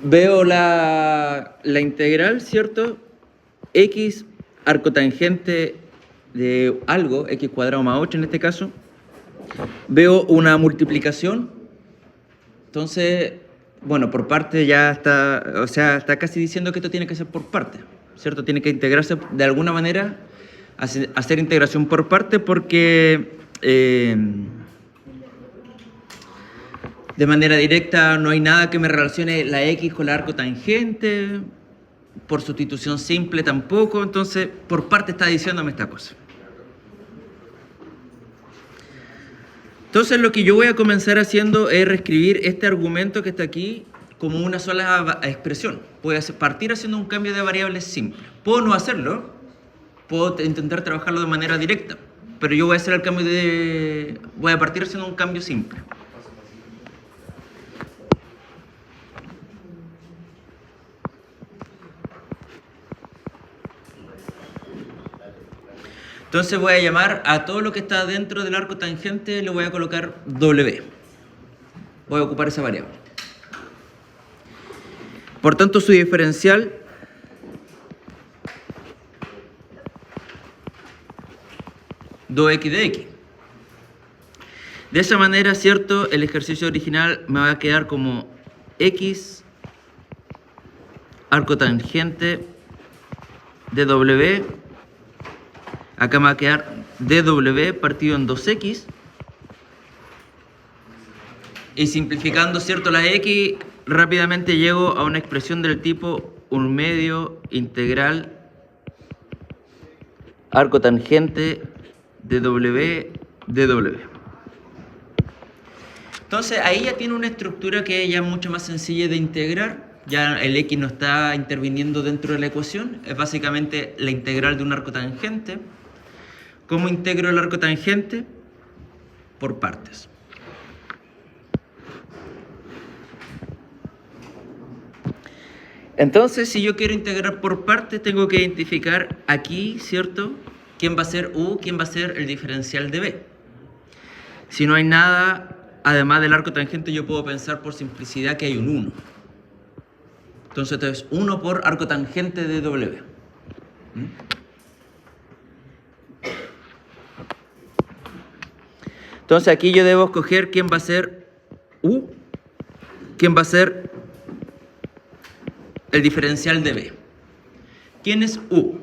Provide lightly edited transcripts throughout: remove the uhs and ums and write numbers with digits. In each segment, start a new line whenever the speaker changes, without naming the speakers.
Veo la integral, ¿cierto? X arco tangente de algo, x cuadrado más 8 en este caso. Veo una multiplicación. Entonces, bueno, por parte ya está, o sea, está casi diciendo que esto tiene que ser por parte, ¿cierto? Tiene que integrarse de alguna manera, hacer integración por parte porque de manera directa no hay nada que me relacione la X con el arco tangente, por sustitución simple tampoco, entonces por parte está diciéndome esta cosa. Entonces lo que yo voy a comenzar haciendo es reescribir este argumento que está aquí como una sola expresión. Voy a partir haciendo un cambio de variables simple. Puedo no hacerlo, puedo intentar trabajarlo de manera directa, pero yo voy a hacer el cambio voy a partir haciendo un cambio simple. Entonces voy a llamar a todo lo que está dentro del arco tangente, le voy a colocar W. Voy a ocupar esa variable. Por tanto, su diferencial (2x de x). De esa manera, ¿cierto? El ejercicio original me va a quedar como x arco tangente de W. Acá me va a quedar dw partido en 2x. Y simplificando, ¿cierto?, la x, rápidamente llego a una expresión del tipo 1/2 integral arco tangente de W de W. Entonces ahí ya tiene una estructura que ya es mucho más sencilla de integrar. Ya el x no está interviniendo dentro de la ecuación. Es básicamente la integral de un arco tangente. ¿Cómo integro el arco tangente? Por partes. Entonces, si yo quiero integrar por partes, tengo que identificar aquí, ¿cierto?, quién va a ser u, quién va a ser el diferencial de b. Si no hay nada, además del arco tangente, yo puedo pensar por simplicidad que hay un 1. Entonces, esto es 1 por arco tangente de W. Entonces aquí yo debo escoger quién va a ser u, quién va a ser el diferencial de b. ¿Quién es u?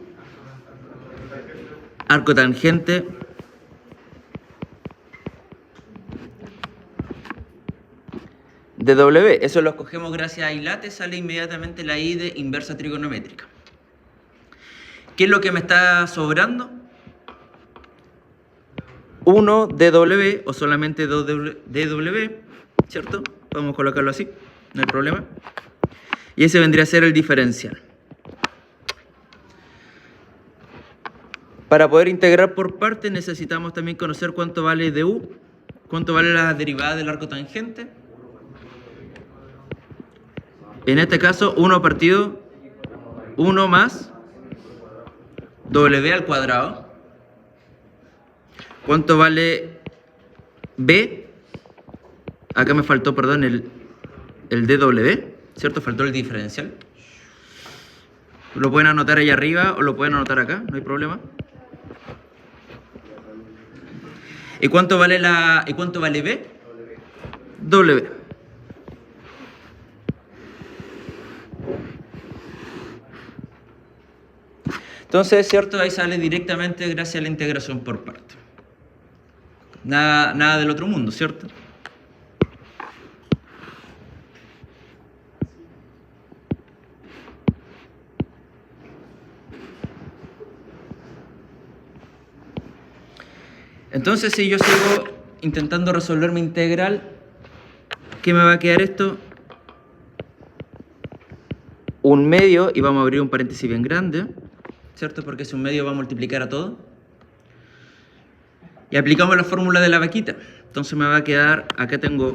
Arco tangente de W. Eso lo escogemos gracias a ILATE, sale inmediatamente la I de inversa trigonométrica. ¿Qué es lo que me está sobrando? 1 dw o solamente 2 dw, ¿cierto? Podemos colocarlo así, no hay problema. Y ese vendría a ser el diferencial. Para poder integrar por partes necesitamos también conocer cuánto vale du, cuánto vale la derivada del arco tangente. En este caso, 1 partido 1 más w al cuadrado. ¿Cuánto vale b? Acá me faltó, perdón, el dw, ¿cierto? Faltó el diferencial. Lo pueden anotar ahí arriba o lo pueden anotar acá, no hay problema. ¿Y cuánto vale b? W. Entonces, ¿cierto? Ahí sale directamente gracias a la integración por parte. Nada del otro mundo, ¿cierto? Entonces, si yo sigo intentando resolver mi integral, ¿qué me va a quedar esto? 1/2, y vamos a abrir un paréntesis bien grande, ¿cierto? Porque ese 1/2 va a multiplicar a todo. Y aplicamos la fórmula de la vaquita. Entonces me va a quedar, acá tengo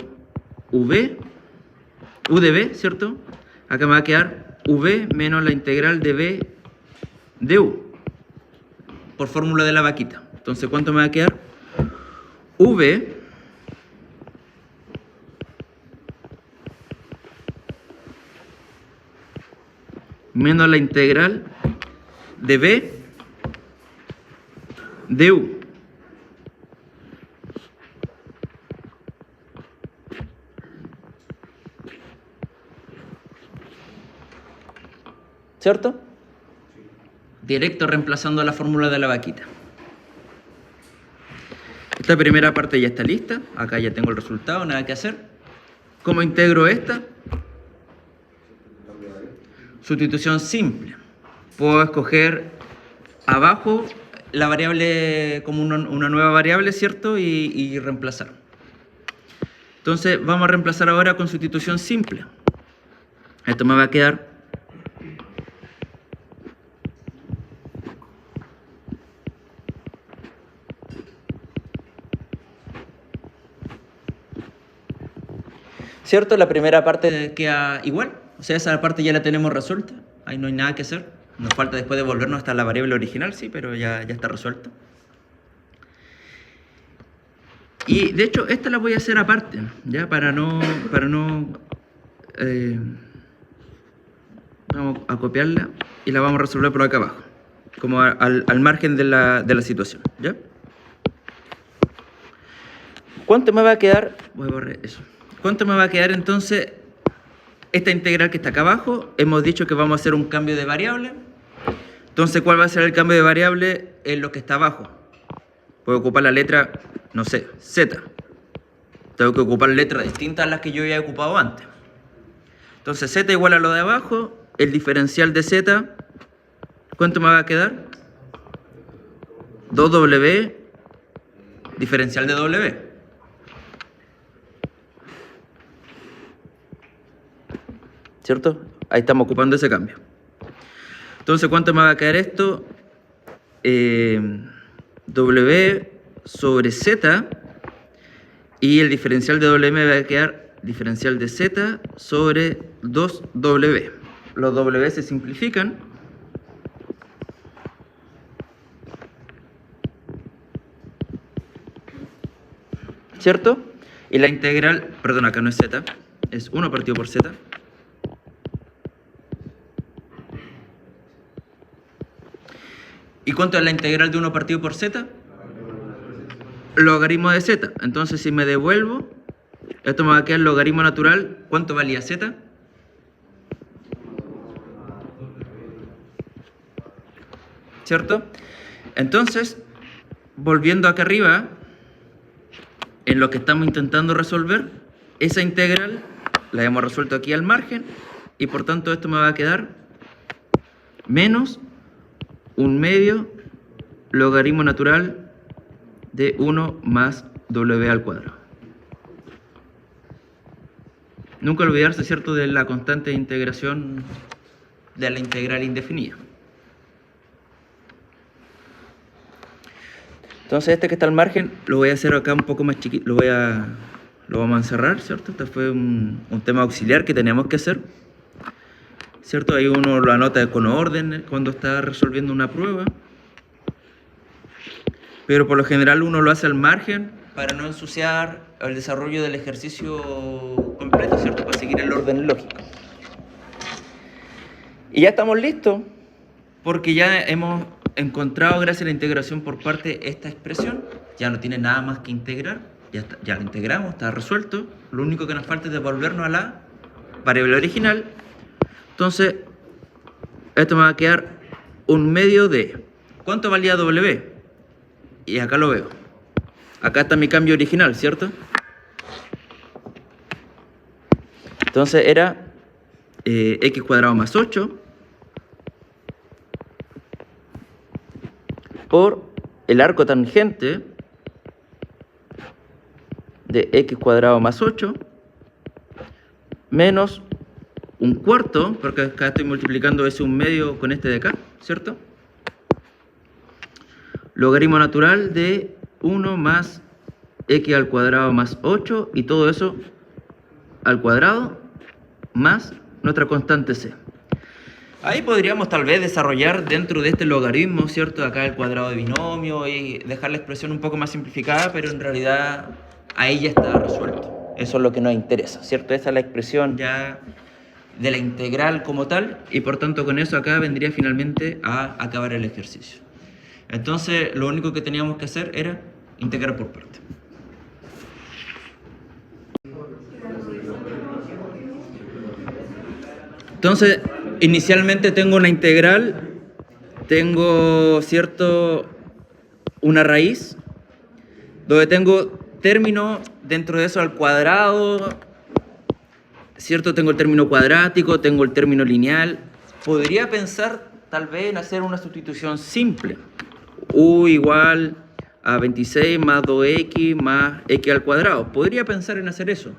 u de b, ¿cierto? Acá me va a quedar v menos la integral de b de u, por fórmula de la vaquita. Entonces, ¿cuánto me va a quedar? V menos la integral de b de u. ¿Cierto? Directo reemplazando la fórmula de la vaquita. Esta primera parte ya está lista. Acá ya tengo el resultado, nada que hacer. ¿Cómo integro esta? Sustitución simple. Puedo escoger abajo la variable como una nueva variable, ¿cierto? Y reemplazar. Entonces vamos a reemplazar ahora con sustitución simple. Esto me va a quedar ¿cierto? La primera parte queda igual, o sea, esa parte ya la tenemos resuelta, ahí no hay nada que hacer, nos falta después devolvernos hasta la variable original, sí, pero ya está resuelta. Y de hecho, esta la voy a hacer aparte, ya, vamos a copiarla y la vamos a resolver por acá abajo, como al margen de la situación, ¿ya? ¿Cuánto me va a quedar? Voy a borrar eso. ¿Cuánto me va a quedar entonces esta integral que está acá abajo? Hemos dicho que vamos a hacer un cambio de variable. Entonces, ¿cuál va a ser el cambio de variable en lo que está abajo? Puedo ocupar la letra, no sé, Z. Tengo que ocupar letras distintas a las que yo ya he ocupado antes. Entonces, Z igual a lo de abajo. El diferencial de Z, ¿cuánto me va a quedar? 2W diferencial de W. ¿Cierto? Ahí estamos ocupando ese cambio. Entonces, ¿cuánto me va a quedar esto? W sobre Z, y el diferencial de W me va a quedar diferencial de Z sobre 2W. Los W se simplifican. ¿Cierto? Y la integral, perdón, acá no es Z, es 1 partido por Z. ¿Y cuánto es la integral de 1 partido por Z? Logaritmo de Z. Entonces, si me devuelvo, esto me va a quedar logaritmo natural. ¿Cuánto valía Z? ¿Cierto? Entonces, volviendo acá arriba, en lo que estamos intentando resolver, esa integral la hemos resuelto aquí al margen, y por tanto esto me va a quedar menos 1/2 logaritmo natural de 1 más W al cuadrado. Nunca olvidarse, ¿cierto?, de la constante de integración de la integral indefinida. Entonces este que está al margen lo voy a hacer acá un poco más chiquito, lo vamos a encerrar, ¿cierto? Este fue un tema auxiliar que teníamos que hacer, ¿cierto? Ahí uno lo anota con orden cuando está resolviendo una prueba, pero por lo general uno lo hace al margen para no ensuciar el desarrollo del ejercicio completo, ¿cierto? Para seguir el orden lógico. Y ya estamos listos, porque ya hemos encontrado, gracias a la integración por parte, esta expresión. Ya no tiene nada más que integrar, ya la integramos, está resuelto. Lo único que nos falta es devolvernos a la variable original. Entonces, esto me va a quedar 1/2 de... ¿Cuánto valía W? Y acá lo veo. Acá está mi cambio original, ¿cierto? Entonces era x cuadrado más 8 por el arco tangente de x cuadrado más 8 menos 1/4, porque acá estoy multiplicando ese 1/2 con este de acá, ¿cierto? Logaritmo natural de 1 más x al cuadrado más 8, y todo eso al cuadrado más nuestra constante c. Ahí podríamos tal vez desarrollar dentro de este logaritmo, ¿cierto?, acá el cuadrado de binomio y dejar la expresión un poco más simplificada, pero en realidad ahí ya está resuelto. Eso es lo que nos interesa, ¿cierto? Esta es la expresión ya de la integral como tal, y por tanto con eso acá vendría finalmente a acabar el ejercicio. Entonces lo único que teníamos que hacer era integrar por partes. Entonces, inicialmente tengo una integral, tengo, ¿cierto?, una raíz, donde tengo término dentro de eso al cuadrado, ¿cierto? Tengo el término cuadrático, tengo el término lineal. Podría pensar tal vez en hacer una sustitución simple. U igual a 26 más 2x más x al cuadrado. Podría pensar en hacer eso.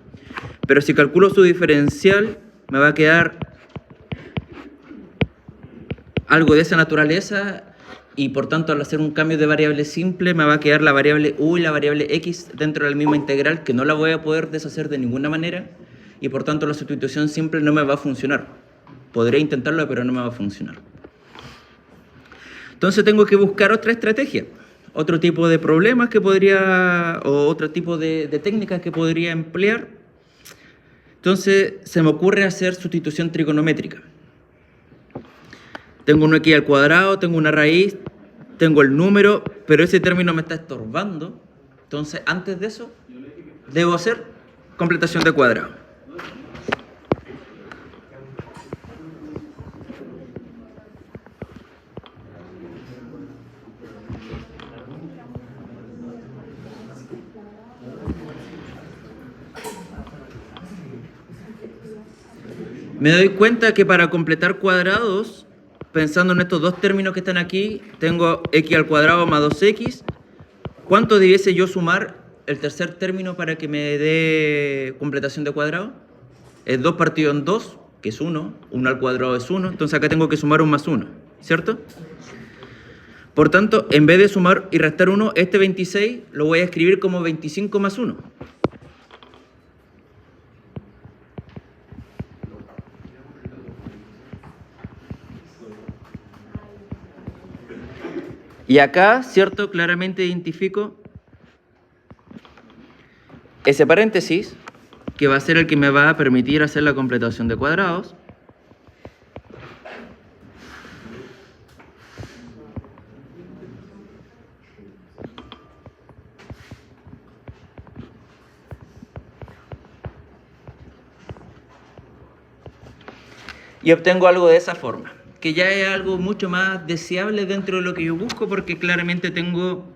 Pero si calculo su diferencial, me va a quedar algo de esa naturaleza y por tanto al hacer un cambio de variable simple me va a quedar la variable u y la variable x dentro de la misma integral que no la voy a poder deshacer de ninguna manera y por tanto la sustitución simple no me va a funcionar. Podré intentarlo pero no me va a funcionar. Entonces tengo que buscar otra estrategia, otro tipo de problemas que podría o otro tipo de técnicas que podría emplear. Entonces se me ocurre hacer sustitución trigonométrica. Tengo un x al cuadrado, tengo una raíz, tengo el número, pero ese término me está estorbando. Entonces, antes de eso, debo hacer completación de cuadrado. Me doy cuenta que para completar cuadrados, pensando en estos dos términos que están aquí, tengo x al cuadrado más 2x. ¿Cuánto debiese yo sumar el tercer término para que me dé completación de cuadrado? Es 2 partido en 2, que es 1. 1 al cuadrado es 1. Entonces acá tengo que sumar un más 1, ¿cierto? Por tanto, en vez de sumar y restar 1, este 26 lo voy a escribir como 25 más 1. Y acá, ¿cierto? Claramente identifico ese paréntesis, que va a ser el que me va a permitir hacer la completación de cuadrados. Y obtengo algo de esa forma, que ya es algo mucho más deseable dentro de lo que yo busco, porque claramente tengo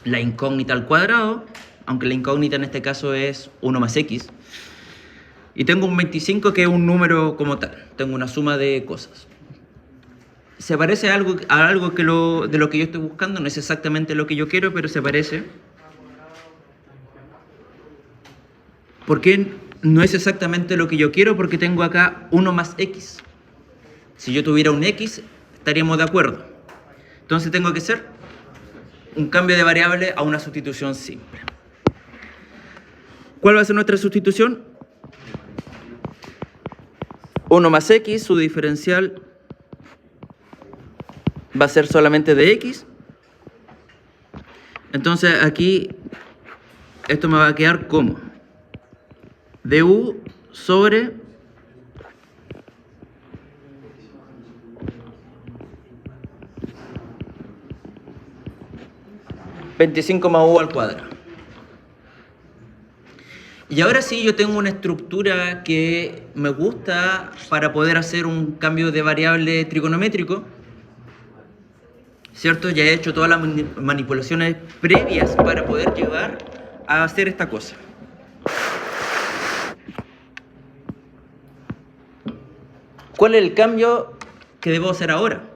la incógnita al cuadrado, aunque la incógnita en este caso es 1 más x, y tengo un 25 que es un número como tal, tengo una suma de cosas. Se parece a algo de lo que yo estoy buscando, no es exactamente lo que yo quiero, pero se parece. ¿Por qué no es exactamente lo que yo quiero? Porque tengo acá 1 más x. Si yo tuviera un x, estaríamos de acuerdo. Entonces tengo que hacer un cambio de variable a una sustitución simple. ¿Cuál va a ser nuestra sustitución? 1 más x, su diferencial va a ser solamente de x. Entonces aquí esto me va a quedar como du sobre 25 más u al cuadrado. Y ahora sí yo tengo una estructura que me gusta para poder hacer un cambio de variable trigonométrico, ¿cierto? Ya he hecho todas las manipulaciones previas para poder llegar a hacer esta cosa. ¿Cuál es el cambio que debo hacer ahora?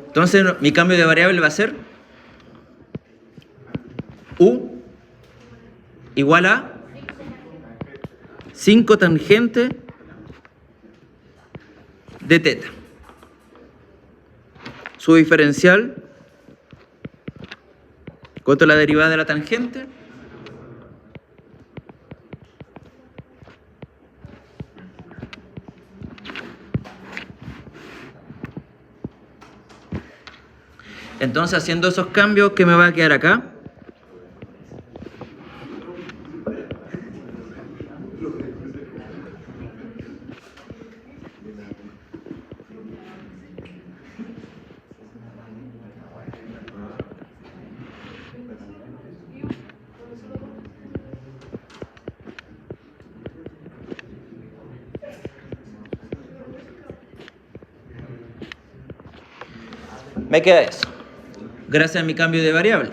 Entonces mi cambio de variable va a ser u igual a 5 tangente de teta. Su diferencial, ¿cuánto es la derivada de la tangente? Entonces, haciendo esos cambios, ¿qué me va a quedar acá? Me queda eso. Gracias a mi cambio de variable.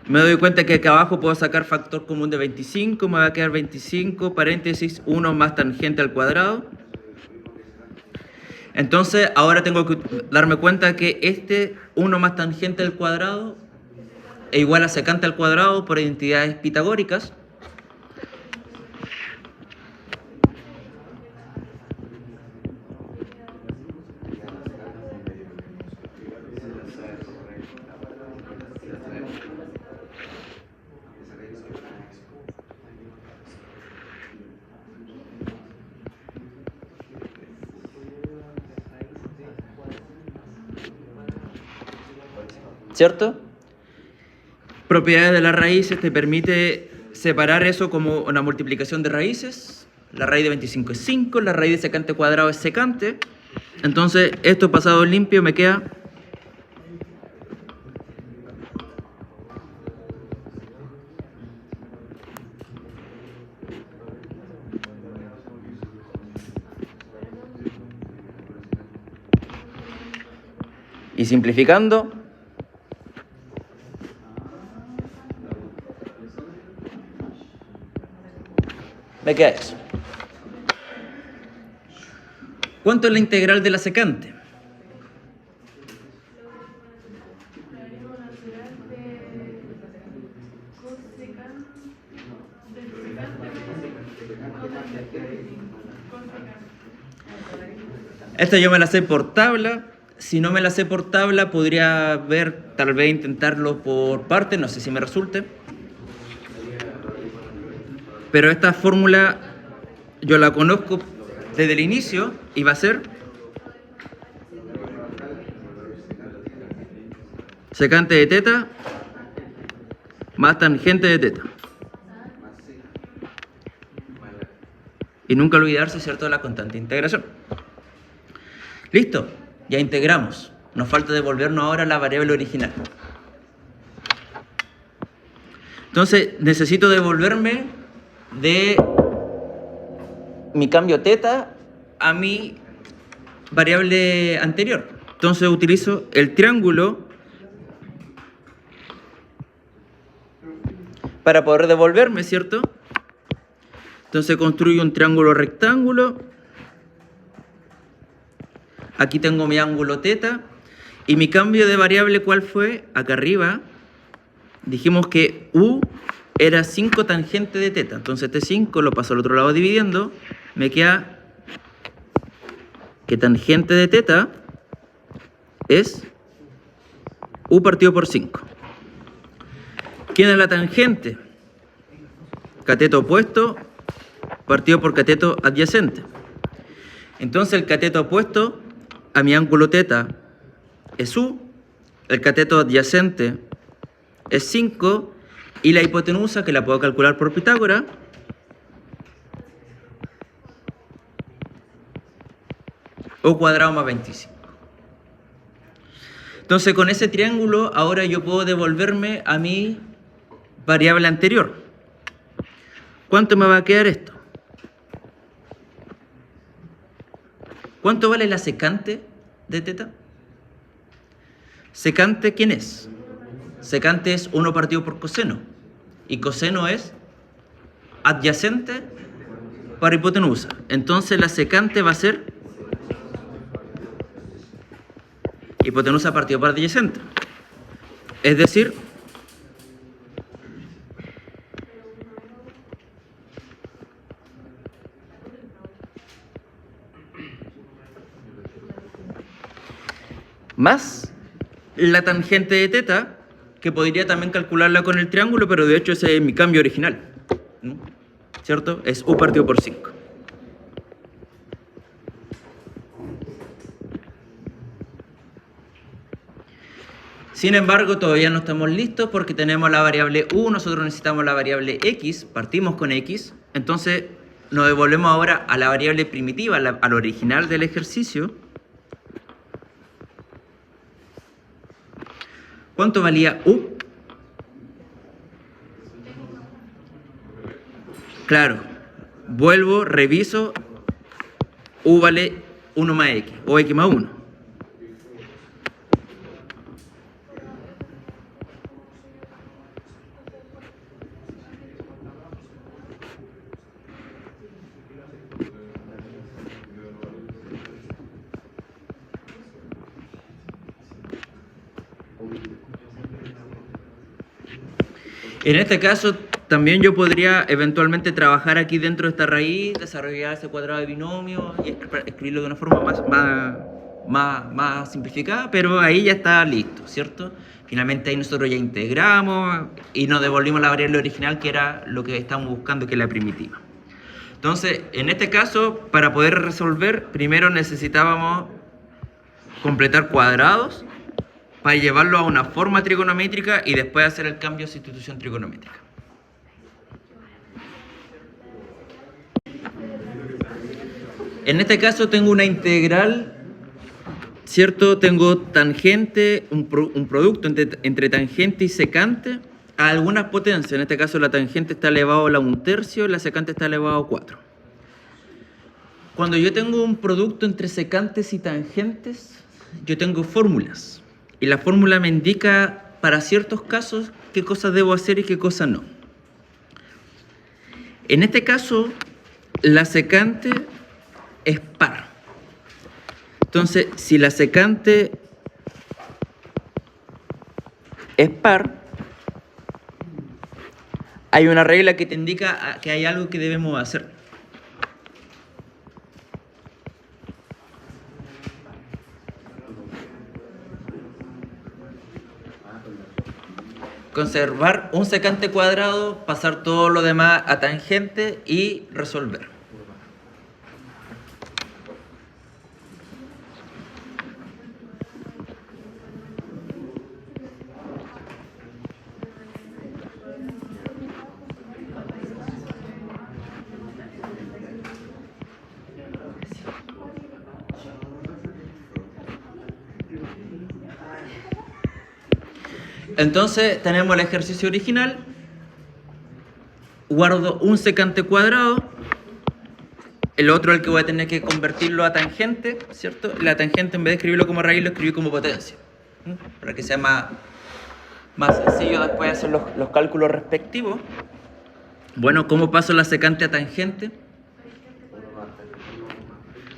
Me doy cuenta que acá abajo puedo sacar factor común de 25, me va a quedar 25, paréntesis, 1 más tangente al cuadrado. Entonces, ahora tengo que darme cuenta que este 1 más tangente al cuadrado es igual a secante al cuadrado por identidades pitagóricas. ¿Cierto? Propiedades de las raíces te permite separar eso como una multiplicación de raíces. La raíz de 25 es 5, la raíz de secante cuadrado es secante. Entonces, esto pasado limpio me queda y simplificando me queda eso. ¿Cuánto es la integral de la secante? Esta yo me la sé por tabla. Si no me la sé por tabla, podría ver, tal vez intentarlo por partes, no sé si me resulte. Pero esta fórmula yo la conozco desde el inicio y va a ser secante de teta más tangente de teta. Y nunca olvidarse, ¿cierto?, de la constante de integración. Listo, ya integramos. Nos falta devolvernos ahora la variable original. Entonces, necesito devolverme de mi cambio teta a mi variable anterior. Entonces, utilizo el triángulo para poder devolverme, ¿cierto? Entonces, construyo un triángulo rectángulo. Aquí tengo mi ángulo teta. Y mi cambio de variable, ¿cuál fue? Acá arriba dijimos que u era 5 tangente de teta. Entonces este 5 lo paso al otro lado dividiendo. Me queda que tangente de teta es u partido por 5. ¿Quién es la tangente? Cateto opuesto partido por cateto adyacente. Entonces el cateto opuesto a mi ángulo teta es u, el cateto adyacente es 5 y la hipotenusa, que la puedo calcular por Pitágoras, o cuadrado más 25. Entonces con ese triángulo ahora yo puedo devolverme a mi variable anterior. ¿Cuánto me va a quedar esto? ¿Cuánto vale la secante de teta? ¿Secante quién es? Secante es 1 partido por coseno. Y coseno es adyacente para hipotenusa. Entonces la secante va a ser hipotenusa partido por adyacente. Es decir, más la tangente de teta, que podría también calcularla con el triángulo, pero de hecho ese es mi cambio original, ¿no? ¿Cierto? Es u partido por 5. Sin embargo, todavía no estamos listos porque tenemos la variable u, nosotros necesitamos la variable x, partimos con x, entonces nos devolvemos ahora a la variable primitiva, al original del ejercicio. ¿Cuánto valía u? Claro, vuelvo, reviso U vale 1 más X, o X más 1. En este caso, también yo podría eventualmente trabajar aquí dentro de esta raíz, desarrollar ese cuadrado de binomio y escribirlo de una forma más simplificada, pero ahí ya está listo, ¿cierto? Finalmente ahí nosotros ya integramos y nos devolvimos la variable original, que era lo que estamos buscando, que es la primitiva. Entonces, en este caso, para poder resolver, primero necesitábamos completar cuadrados para llevarlo a una forma trigonométrica y después hacer el cambio a sustitución trigonométrica. En este caso tengo una integral, ¿cierto? Tengo tangente, un producto entre tangente y secante a algunas potencias. En este caso la tangente está elevado a la 1/3 y la secante está elevado a 4. Cuando yo tengo un producto entre secantes y tangentes, yo tengo fórmulas. Y la fórmula me indica para ciertos casos qué cosas debo hacer y qué cosas no. En este caso, la secante es par. Entonces, si la secante es par, hay una regla que te indica que hay algo que debemos hacer. Conservar un secante cuadrado, pasar todo lo demás a tangente y resolver. Entonces tenemos el ejercicio original, guardo un secante cuadrado, el otro es el que voy a tener que convertirlo a tangente, ¿cierto? La tangente, en vez de escribirlo como raíz, lo escribí como potencia, para que sea más sencillo después hacer los cálculos respectivos. Bueno, ¿cómo paso la secante a tangente?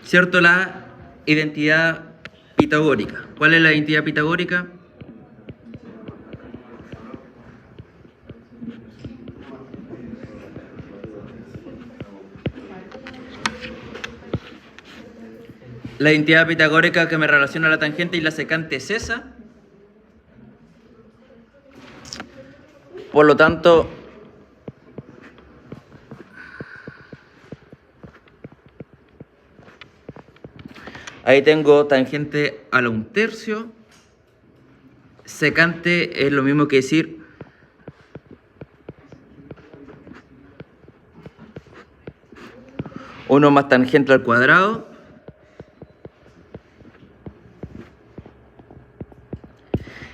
¿Cierto? La identidad pitagórica. ¿Cuál es la identidad pitagórica? La identidad pitagórica que me relaciona a la tangente y la secante es esa. Por lo tanto, ahí tengo tangente a la 1/3. Secante es lo mismo que decir uno más tangente al cuadrado.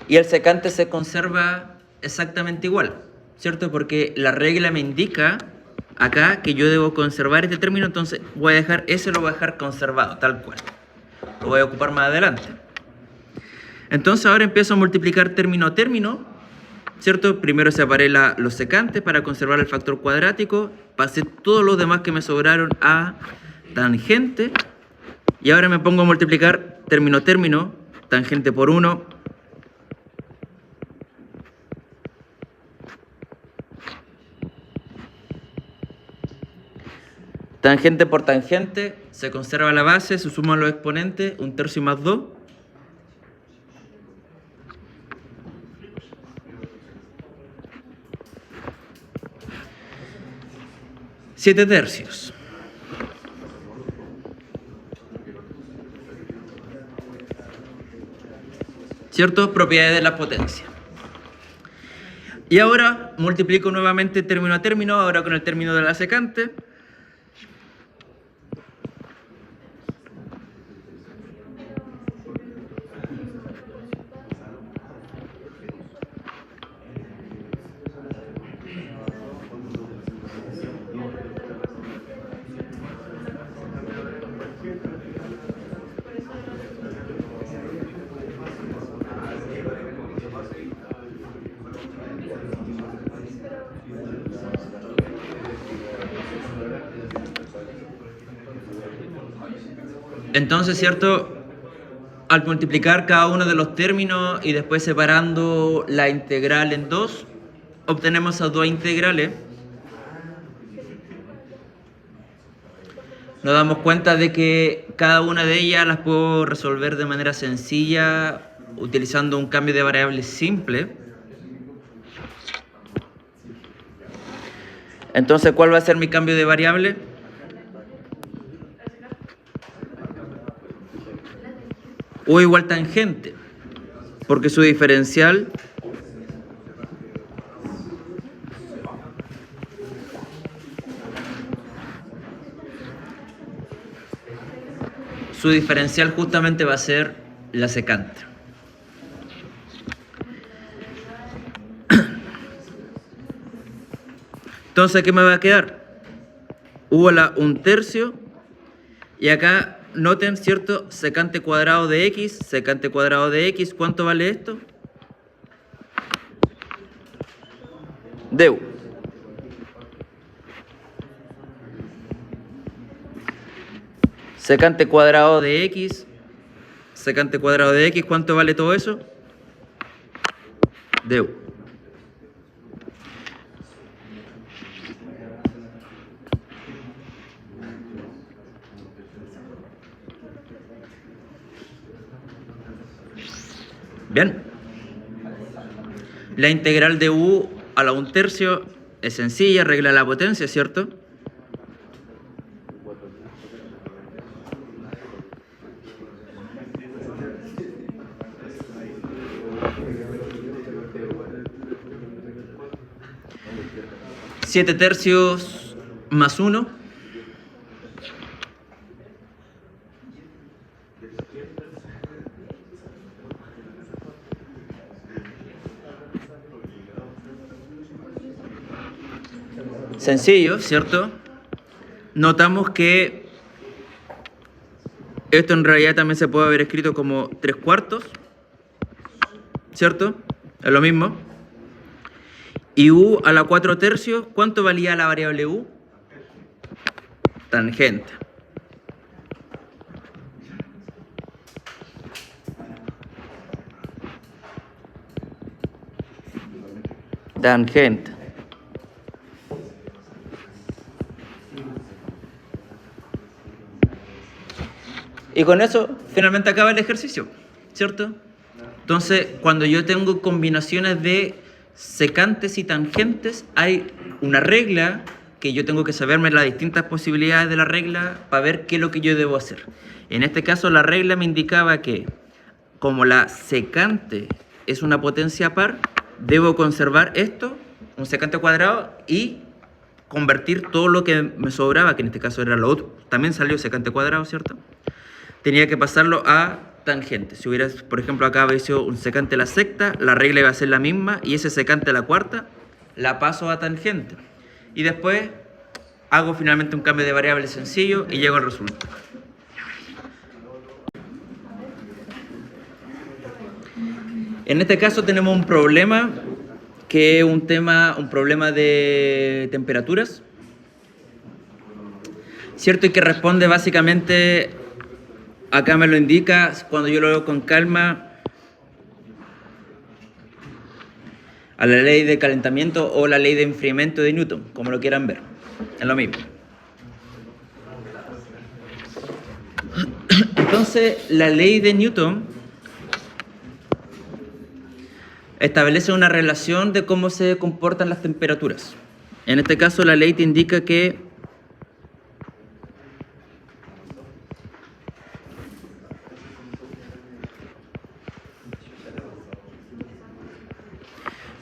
Y el secante se conserva exactamente igual, ¿cierto? Porque la regla me indica acá que yo debo conservar este término, entonces voy a dejar, ese lo voy a dejar conservado, tal cual. Lo voy a ocupar más adelante. Entonces ahora empiezo a multiplicar término a término, ¿cierto? Primero separé los secantes para conservar el factor cuadrático, pasé todos los demás que me sobraron a tangente, y ahora me pongo a multiplicar término a término, tangente por 1, tangente por tangente, se conserva la base, se suman los exponentes, 1/3 más 2. Siete tercios. ¿Cierto? Propiedades de la potencia. Y ahora multiplico nuevamente término a término, ahora con el término de la secante. Entonces, ¿cierto? Al multiplicar cada uno de los términos y después separando la integral en dos, obtenemos esas dos integrales. Nos damos cuenta de que cada una de ellas las puedo resolver de manera sencilla utilizando un cambio de variables simple. Entonces, ¿cuál va a ser mi cambio de variable? U igual tangente, porque su diferencial justamente va a ser la secante. Entonces, ¿qué me va a quedar? U a la 1/3, y acá noten, ¿cierto? Secante cuadrado de x, secante cuadrado de x, ¿cuánto vale esto? Deu. Secante cuadrado de x, ¿cuánto vale todo eso? Deu. Bien. La integral de u a la 1/3 es sencilla, regla la potencia, ¿cierto? Siete tercios más 1. Sencillo, ¿cierto? Notamos que esto en realidad también se puede haber escrito como 3/4, ¿cierto? Es lo mismo. Y u a la 4/3, ¿cuánto valía la variable u? Tangente. Tangente. Y con eso finalmente acaba el ejercicio, ¿cierto? Entonces, cuando yo tengo combinaciones de secantes y tangentes, hay una regla que yo tengo que saberme las distintas posibilidades de la regla para ver qué es lo que yo debo hacer. En este caso, la regla me indicaba que, como la secante es una potencia par, debo conservar esto, un secante cuadrado, y convertir todo lo que me sobraba, que en este caso era lo otro, también salió secante cuadrado, ¿cierto? Tenía que pasarlo a tangente. Si hubiera, por ejemplo, acá hubiera sido un secante a la sexta, la regla iba a ser la misma, y ese secante a la cuarta la paso a tangente. Y después hago finalmente un cambio de variable sencillo y llego al resultado. En este caso tenemos un problema que es un problema de temperaturas, ¿cierto? Y que responde básicamente, acá me lo indica, cuando yo lo veo con calma, a la ley de calentamiento o la ley de enfriamiento de Newton, como lo quieran ver. Es lo mismo. Entonces, la ley de Newton establece una relación de cómo se comportan las temperaturas. En este caso, la ley te indica que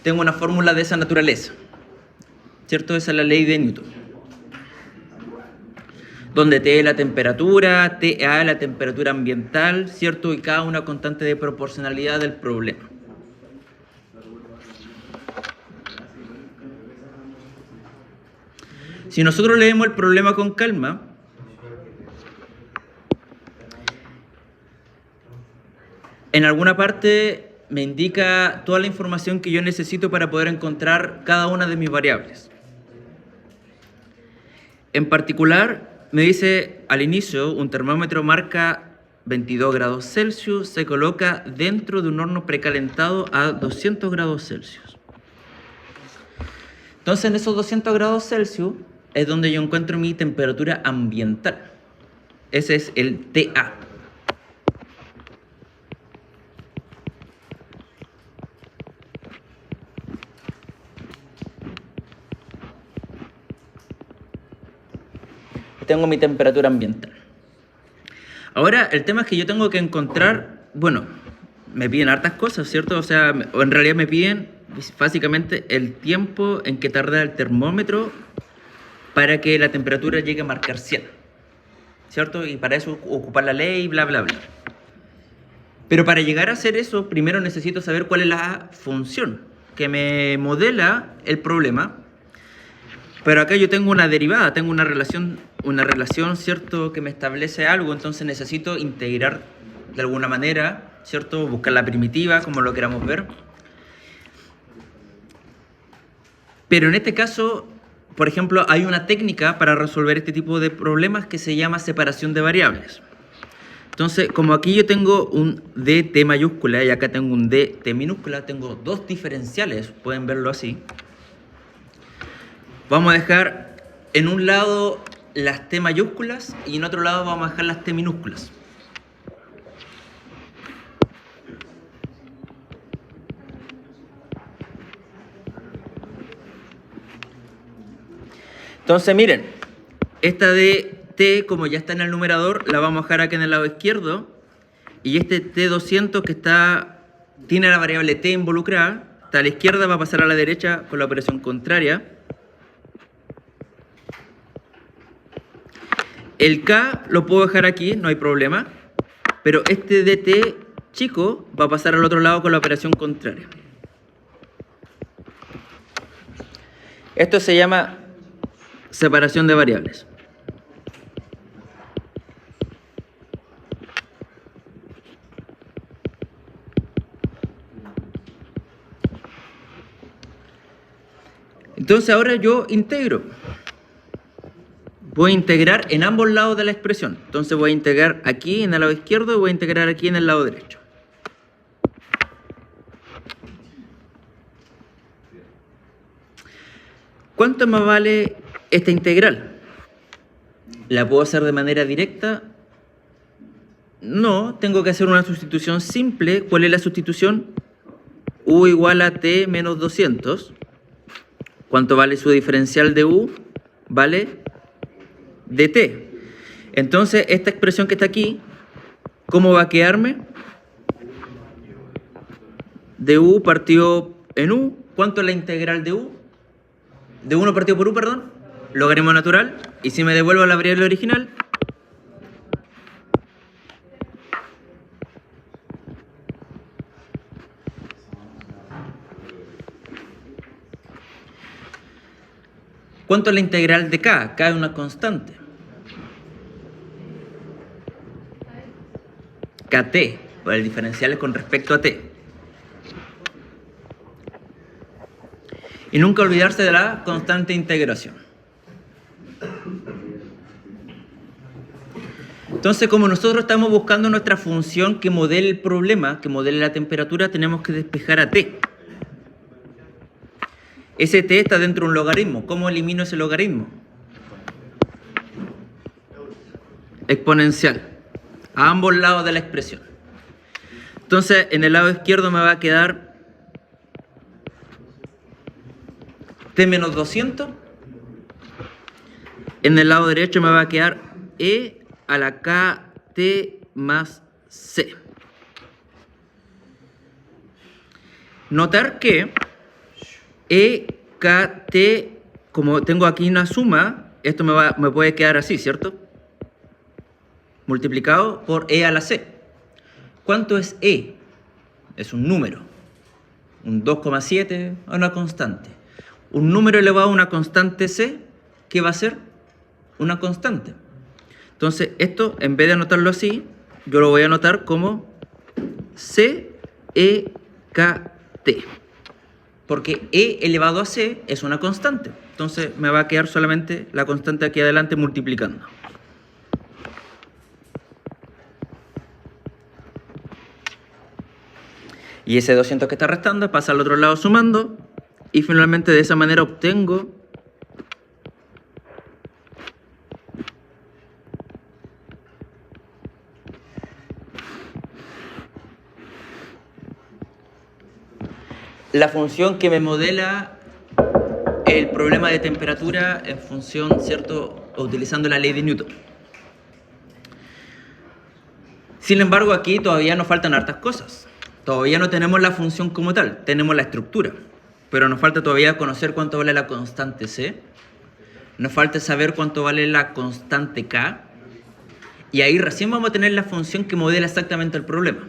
tengo una fórmula de esa naturaleza, ¿cierto? Esa es la ley de Newton, donde T es la temperatura, TA es la temperatura ambiental, ¿cierto? Y K una constante de proporcionalidad del problema. Si nosotros leemos el problema con calma, en alguna parte me indica toda la información que yo necesito para poder encontrar cada una de mis variables. En particular, me dice al inicio, un termómetro marca 22 grados Celsius, se coloca dentro de un horno precalentado a 200 grados Celsius. Entonces, en esos 200 grados Celsius es donde yo encuentro mi temperatura ambiental. Ese es el TA. Tengo mi temperatura ambiental. Ahora, el tema es que yo tengo que encontrar, bueno, me piden hartas cosas, ¿cierto? O sea, en realidad me piden básicamente el tiempo en que tarda el termómetro para que la temperatura llegue a marcar 100, ¿cierto? Y para eso ocupar la ley, bla, bla, bla. Pero para llegar a hacer eso, primero necesito saber cuál es la función que me modela el problema. Pero acá yo tengo una derivada, tengo una relación, ¿cierto?, que me establece algo, entonces necesito integrar de alguna manera, ¿cierto?, buscar la primitiva, como lo queramos ver. Pero en este caso, por ejemplo, hay una técnica para resolver este tipo de problemas que se llama separación de variables. Entonces, como aquí yo tengo un dt mayúscula y acá tengo un dt minúscula, tengo dos diferenciales, pueden verlo así. Vamos a dejar en un lado las t mayúsculas y en otro lado vamos a dejar las t minúsculas. Entonces, miren, esta de t, como ya está en el numerador, la vamos a dejar aquí en el lado izquierdo. Y este t200 que tiene la variable t involucrada, está a la izquierda, va a pasar a la derecha con la operación contraria. El k lo puedo dejar aquí, no hay problema. Pero este dt chico va a pasar al otro lado con la operación contraria. Esto se llama separación de variables. Entonces ahora yo integro. Voy a integrar en ambos lados de la expresión. Entonces voy a integrar aquí en el lado izquierdo y voy a integrar aquí en el lado derecho. ¿Cuánto me vale esta integral? ¿La puedo hacer de manera directa? No, tengo que hacer una sustitución simple. ¿Cuál es la sustitución? U igual a t menos 200. ¿Cuánto vale su diferencial de u? Vale dt. Entonces, esta expresión que está aquí, ¿cómo va a quedarme? De u partido en u. ¿Cuánto es la integral de u? De 1 partido por u, perdón. Logaritmo natural. Y si me devuelvo a la variable original, ¿cuánto es la integral de k? K es una constante. Kt, pues el diferencial es con respecto a t. Y nunca olvidarse de la constante de integración. Entonces, como nosotros estamos buscando nuestra función que modele el problema, que modele la temperatura, tenemos que despejar a t. Ese t está dentro de un logaritmo. ¿Cómo elimino ese logaritmo? Exponencial. A ambos lados de la expresión. Entonces, en el lado izquierdo me va a quedar t menos 200. En el lado derecho me va a quedar e a la kt más c. Notar que EKT, como tengo aquí una suma, esto me puede quedar así, ¿cierto? Multiplicado por E a la C. ¿Cuánto es E? Es un número. Un 2,7 a una constante. Un número elevado a una constante C, ¿qué va a ser? Una constante. Entonces, esto, en vez de anotarlo así, yo lo voy a anotar como CEKT. Porque E elevado a C es una constante. Entonces me va a quedar solamente la constante aquí adelante multiplicando. Y ese 200 que está restando pasa al otro lado sumando y finalmente de esa manera obtengo la función que me modela el problema de temperatura en función, ¿cierto?, utilizando la ley de Newton. Sin embargo, aquí todavía nos faltan hartas cosas. Todavía no tenemos la función como tal, tenemos la estructura, pero nos falta todavía conocer cuánto vale la constante C, nos falta saber cuánto vale la constante K, y ahí recién vamos a tener la función que modela exactamente el problema.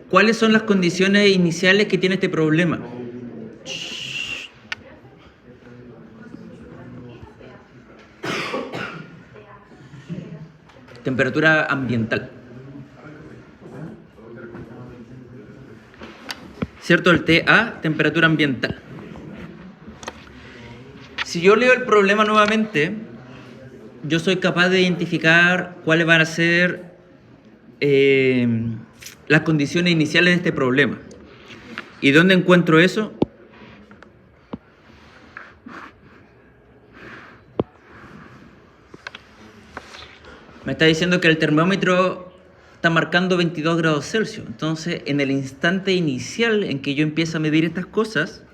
¿Cuáles son las condiciones iniciales que tiene este problema? Temperatura ambiental. ¿Cierto? El TA, temperatura ambiental. Si yo leo el problema nuevamente, yo soy capaz de identificar cuáles van a ser las condiciones iniciales de este problema. ¿Y dónde encuentro eso? Me está diciendo que el termómetro está marcando 22 grados Celsius. Entonces, en el instante inicial en que yo empiezo a medir estas cosas,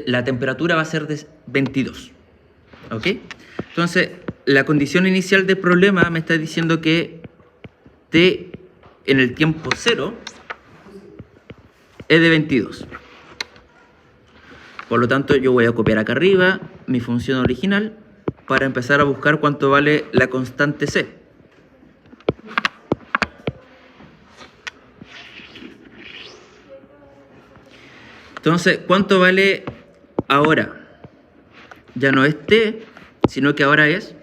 la temperatura va a ser de 22. ¿Ok? Entonces, la condición inicial del problema me está diciendo que T en el tiempo 0 es de 22. Por lo tanto, yo voy a copiar acá arriba mi función original para empezar a buscar cuánto vale la constante C. Entonces, ¿cuánto vale ahora? Ya no es T, sino que ahora es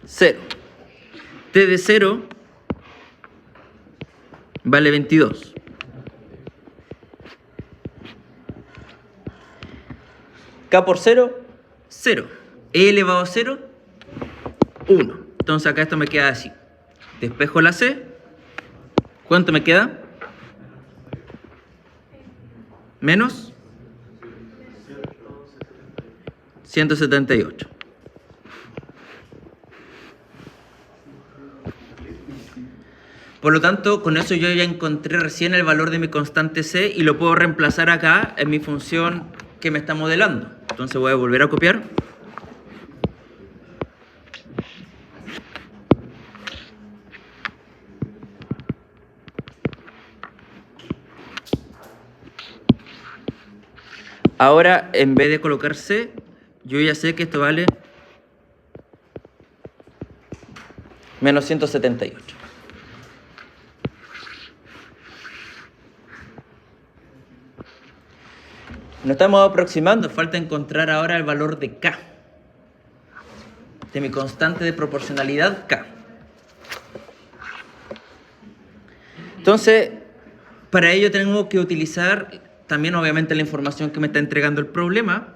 0. T de 0 vale 22. K por 0, 0. E elevado a 0, 1. Entonces acá esto me queda así. Despejo la C. ¿Cuánto me queda? Menos 178. Por lo tanto, con eso yo ya encontré recién el valor de mi constante C y lo puedo reemplazar acá en mi función que me está modelando. Entonces voy a volver a copiar. Ahora, en vez de colocar C, yo ya sé que esto vale menos 178. Nos estamos aproximando, falta encontrar ahora el valor de K, de mi constante de proporcionalidad K. Entonces, para ello tengo que utilizar también obviamente la información que me está entregando el problema,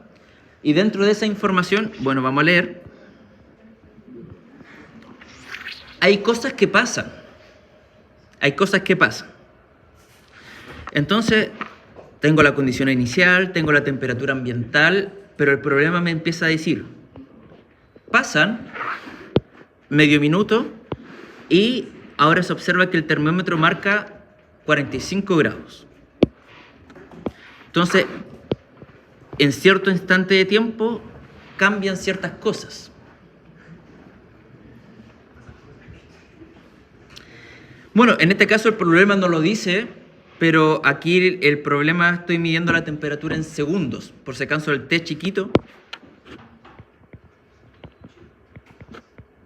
y dentro de esa información, bueno, vamos a leer, hay cosas que pasan, Entonces, tengo la condición inicial, tengo la temperatura ambiental, pero el problema me empieza a decir, pasan medio minuto y ahora se observa que el termómetro marca 45 grados. Entonces, en cierto instante de tiempo cambian ciertas cosas. Bueno, en este caso el problema no lo dice, pero aquí el problema estoy midiendo la temperatura en segundos. Por si acaso el T chiquito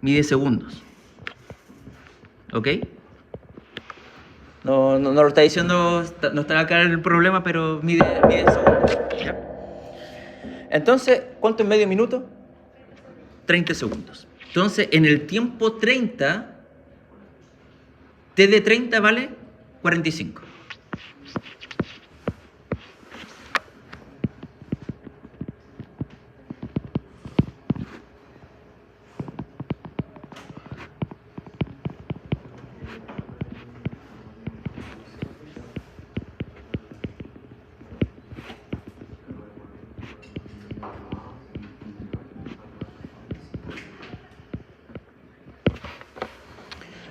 mide segundos. ¿Ok? No lo está diciendo, no está acá el problema, pero mide en segundos. ¿Ya? Entonces, ¿cuánto es medio minuto? 30 segundos. Entonces, en el tiempo 30, T de 30 vale 45.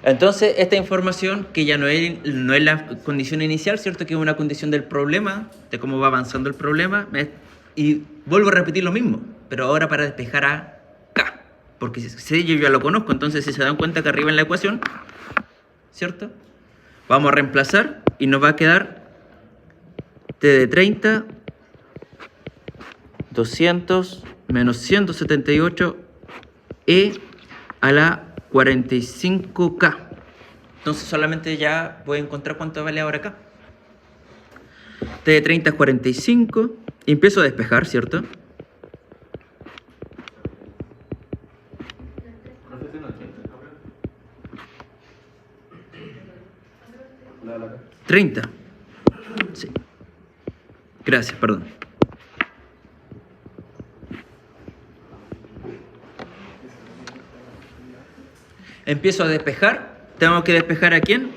Entonces, esta información, que ya no es la condición inicial, ¿cierto? Que es una condición del problema, de cómo va avanzando el problema, y vuelvo a repetir lo mismo, pero ahora para despejar a K, porque si yo ya lo conozco, entonces si se dan cuenta que arriba en la ecuación, ¿cierto? Vamos a reemplazar y nos va a quedar T de 30, 200 menos 178 E a la 45K. Entonces solamente ya voy a encontrar cuánto vale ahora acá. T de 30 es 45. Y empiezo a despejar, ¿cierto? ¿30? Sí. Gracias, perdón. Empiezo a despejar. Tengo que despejar ¿a quién?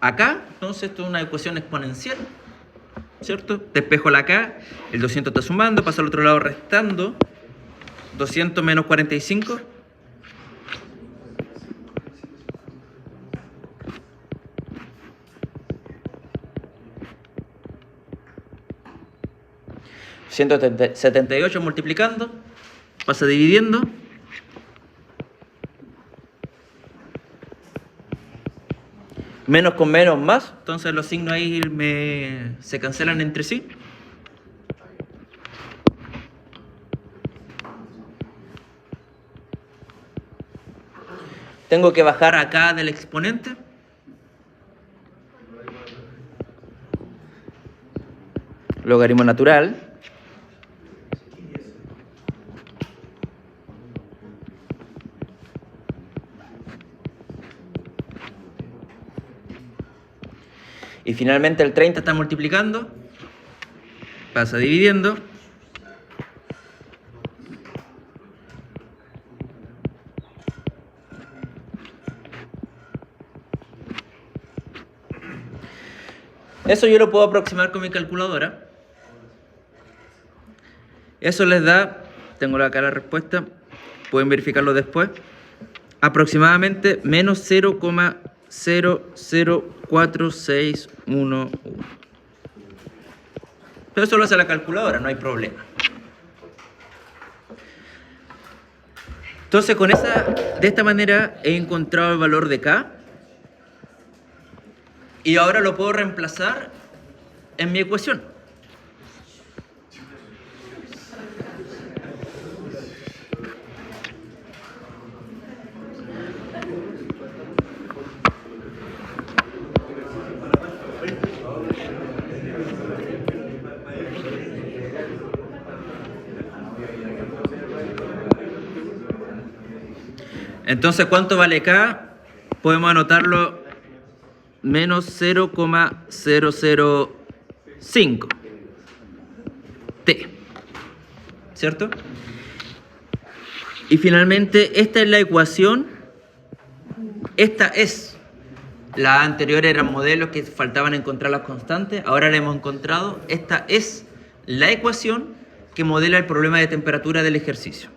Acá. Entonces esto es una ecuación exponencial, ¿cierto? Despejo la K, el 200 está sumando, pasa al otro lado restando. 200 menos 45. $178 multiplicando, pasa dividiendo. Menos con menos más, entonces los signos ahí se cancelan entre sí. Tengo que bajar acá del exponente. Logaritmo natural. Y finalmente el 30 está multiplicando, pasa dividiendo. Eso yo lo puedo aproximar con mi calculadora. Eso les da, tengo acá la respuesta, pueden verificarlo después, aproximadamente menos 0,004611. Pero eso lo hace la calculadora, no hay problema. Entonces de esta manera he encontrado el valor de K. Y ahora lo puedo reemplazar en mi ecuación. Entonces, ¿cuánto vale K? Podemos anotarlo menos 0,005 T, ¿cierto? Y finalmente, esta es la ecuación. Esta es. La anterior eran modelos que faltaban encontrar las constantes. Ahora la hemos encontrado. Esta es la ecuación que modela el problema de temperatura del ejercicio.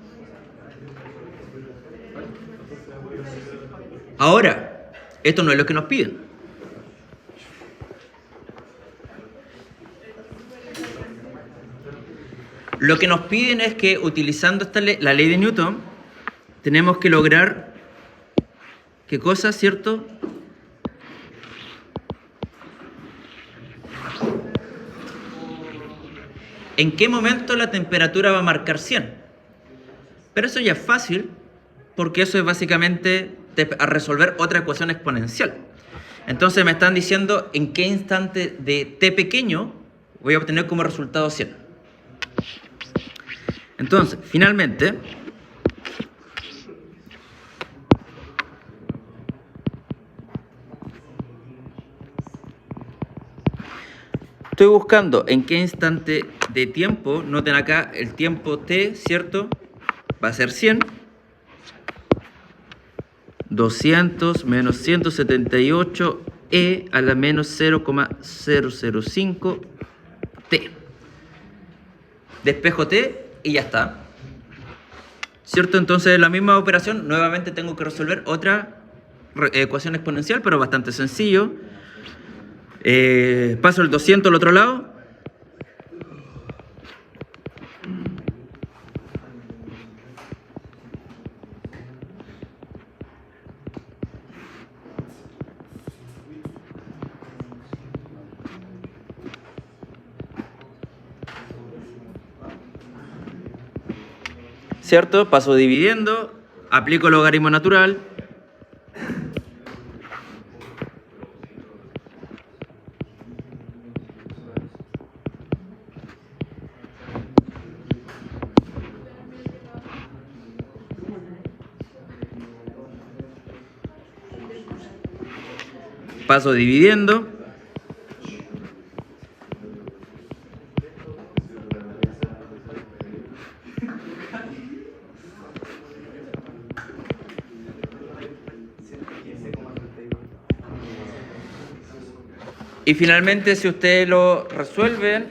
Ahora, esto no es lo que nos piden. Lo que nos piden es que, utilizando la ley de Newton, tenemos que lograr, ¿qué cosa, cierto? ¿en qué momento la temperatura va a marcar 100? Pero eso ya es fácil, porque eso es básicamente a resolver otra ecuación exponencial. Entonces me están diciendo en qué instante de t pequeño voy a obtener como resultado 100. Entonces, finalmente, estoy buscando en qué instante de tiempo, noten acá el tiempo t, ¿cierto? Va a ser 100. 200 menos 178 e a la menos 0,005 t. Despejo t y ya está. ¿Cierto? Entonces la misma operación, nuevamente tengo que resolver otra ecuación exponencial, pero bastante sencillo. Paso el 200 al otro lado. ¿Cierto? Paso dividiendo, aplico el logaritmo natural. Paso dividiendo. Y finalmente, si ustedes lo resuelven,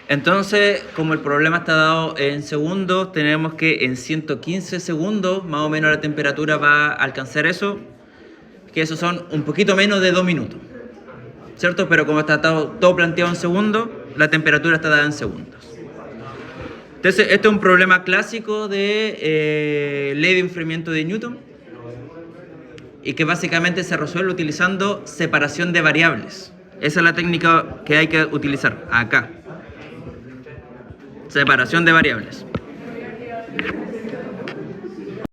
entonces, como el problema está dado en segundos, tenemos que en 115 segundos, más o menos la temperatura va a alcanzar eso, que esos son un poquito menos de 2 minutos, ¿cierto? Pero como está todo planteado en segundos, la temperatura está dada en segundos. Entonces, este es un problema clásico de ley de enfriamiento de Newton y que básicamente se resuelve utilizando separación de variables. Esa es la técnica que hay que utilizar acá. Separación de variables.